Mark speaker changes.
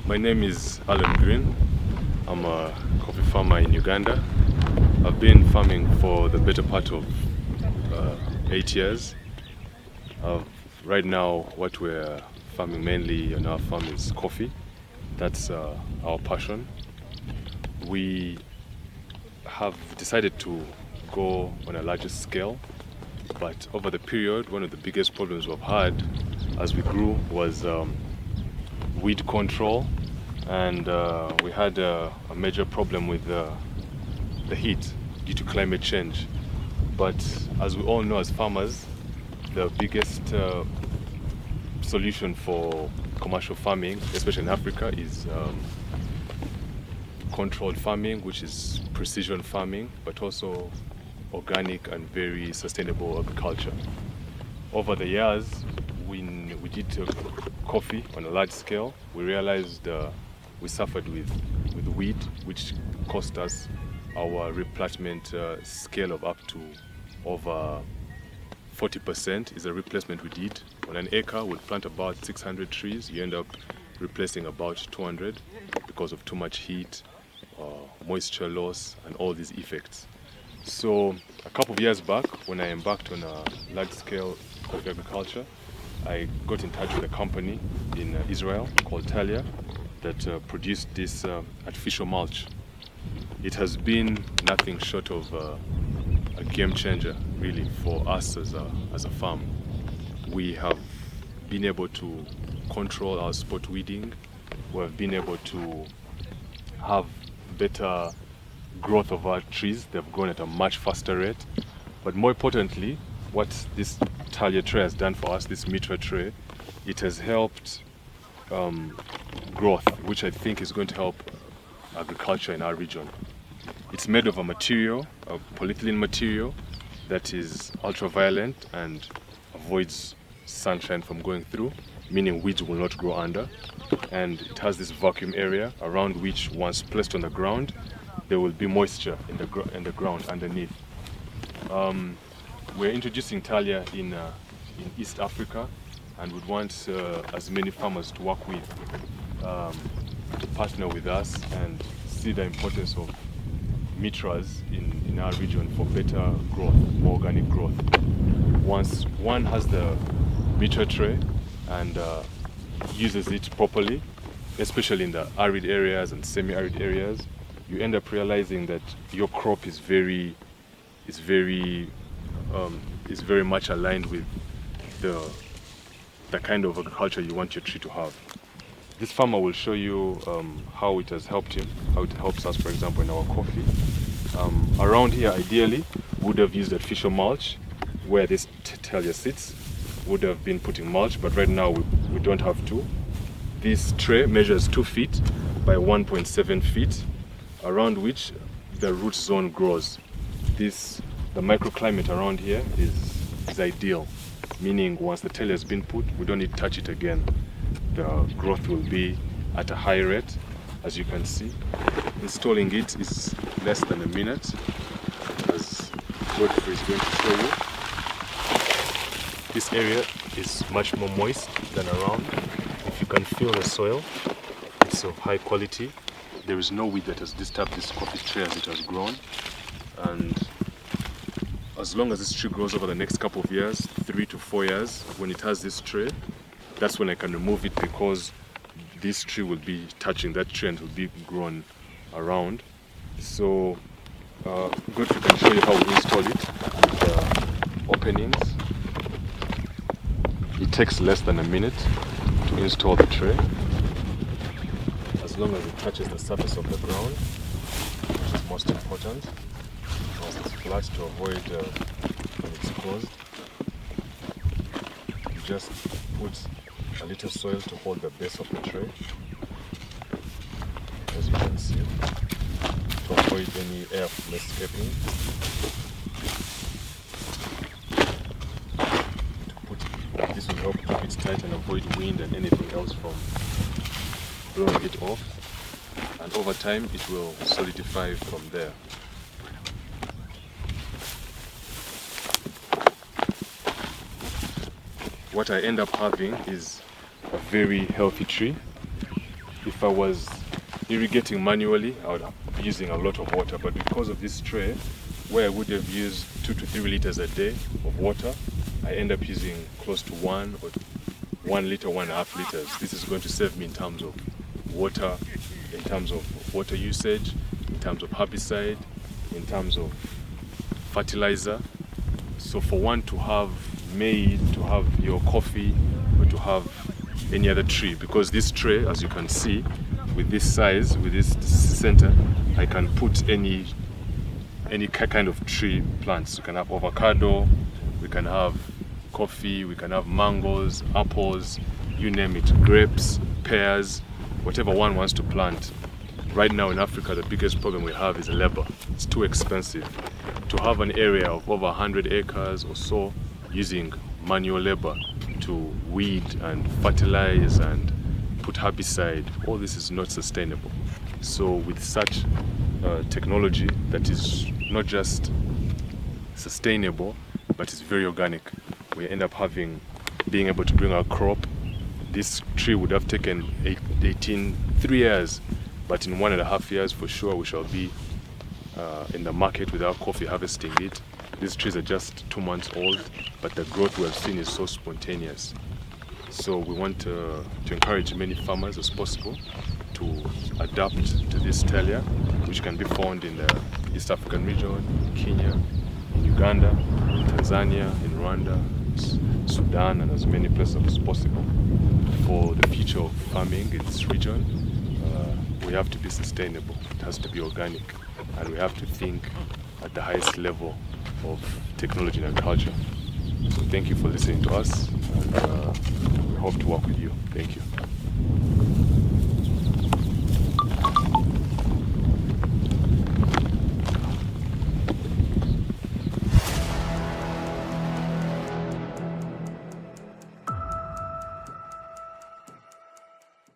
Speaker 1: My name is Alan Green. I'm a coffee farmer in Uganda. I've been farming for the better part of 8 years. Right now, what we're farming mainly on our farm is coffee. That's our passion. We have decided to go on a larger scale, but over the period, one of the biggest problems we've had as we grew was weed control, and we had a major problem with the heat due to climate change. But as we all know as farmers, the biggest solution for commercial farming, especially in Africa, is controlled farming, which is precision farming, but also organic and very sustainable agriculture. Over the years, when we did coffee on a large scale, we realized we suffered with weed, which cost us our replacement scale of up to over 40% is a replacement we did. On an acre, we'd plant about 600 trees. You end up replacing about 200 because of too much heat, moisture loss, and all these effects. So a couple of years back, when I embarked on a large-scale coffee agriculture, I got in touch with a company in Israel called Tal-ya that produced this artificial mulch. It has been nothing short of a game changer, really, for us as a farm. We have been able to control our spot weeding. We have been able to have better growth of our trees. They've grown at a much faster rate. But more importantly, what this Tal-ya tray has done for us, this Mitra tray, it has helped growth, which I think is going to help agriculture in our region. It's made of a material, a polyethylene material, that is ultraviolet and avoids sunshine from going through, meaning weeds will not grow under. And it has this vacuum area around which, once placed on the ground, there will be moisture in the ground underneath. We're introducing Tal-ya in East Africa, and would want as many farmers to work with, to partner with us and see the importance of Mitras in our region for better growth, more organic growth. Once one has the Mitra tray and uses it properly, especially in the arid areas and semi-arid areas, you end up realizing that your crop is very much aligned with the kind of agriculture you want your tree to have. This farmer will show you how it has helped him, how it helps us, for example, in our coffee. Around here, ideally, would have used artificial mulch. Where this Tal-ya sits, would have been putting mulch, but right now we don't have to. This tray measures 2 feet by 1.7 feet, around which the root zone grows. The microclimate around here is ideal, meaning once the Tal-ya has been put, we don't need to touch it again. The growth will be at a high rate, as you can see. Installing it is less than a minute, as Godfrey is going to show you. This area is much more moist than around. If you can feel the soil, it's of high quality. There is no weed that has disturbed this coffee tray as it has grown. And as long as this tree grows over the next couple of years, 3 to 4 years, when it has this tray, that's when I can remove it, because this tree will be touching that tree and will be grown around. So Godfrey can show you how we install it with the openings. It takes less than a minute to install the tray, as long as it touches the surface of the ground, which is most important. Once it's flat, to avoid when it's closed, you just put a little soil to hold the base of the tray, as you can see, to avoid any air from escaping. This will help keep it tight and avoid wind and anything else from blowing it off, and over time it will solidify from there. What I end up having is a very healthy tree. if I was irrigating manually, I would be using a lot of water, but because of this tray, where I would have used 2 to 3 liters a day of water, I end up using close to 1 or 1 liter, 1.5 liters. This is going to save me in terms of water, in terms of water usage, in terms of herbicide, in terms of fertilizer. So for one to have made, to have your coffee, or to have any other tree, because this tray, as you can see, with this size, with this center, I can put any kind of tree plants. You can have avocado, we can have coffee, we can have mangoes, apples, you name it, grapes, pears, whatever one wants to plant. Right now in Africa, the biggest problem we have is labor. It's too expensive. To have an area of over 100 acres or so using manual labor to weed and fertilize and put herbicide, all this is not sustainable. So with such technology that is not just sustainable, but it's very organic, we end up being able to bring our crop. This tree would have taken 3 years, but in 1.5 years for sure we shall be in the market with our coffee, harvesting it. These trees are just 2 months old, but the growth we have seen is so spontaneous. So we want to encourage many farmers as possible to adapt to this Tal-ya, which can be found in the East African region, in Kenya, in Uganda, in Tanzania, in Rwanda, Sudan, and as many places as possible. For the future of farming in this region, we have to be sustainable. It has to be organic, and we have to think at the highest level of technology and agriculture. So thank you for listening to us, and we hope to work with you. Thank you.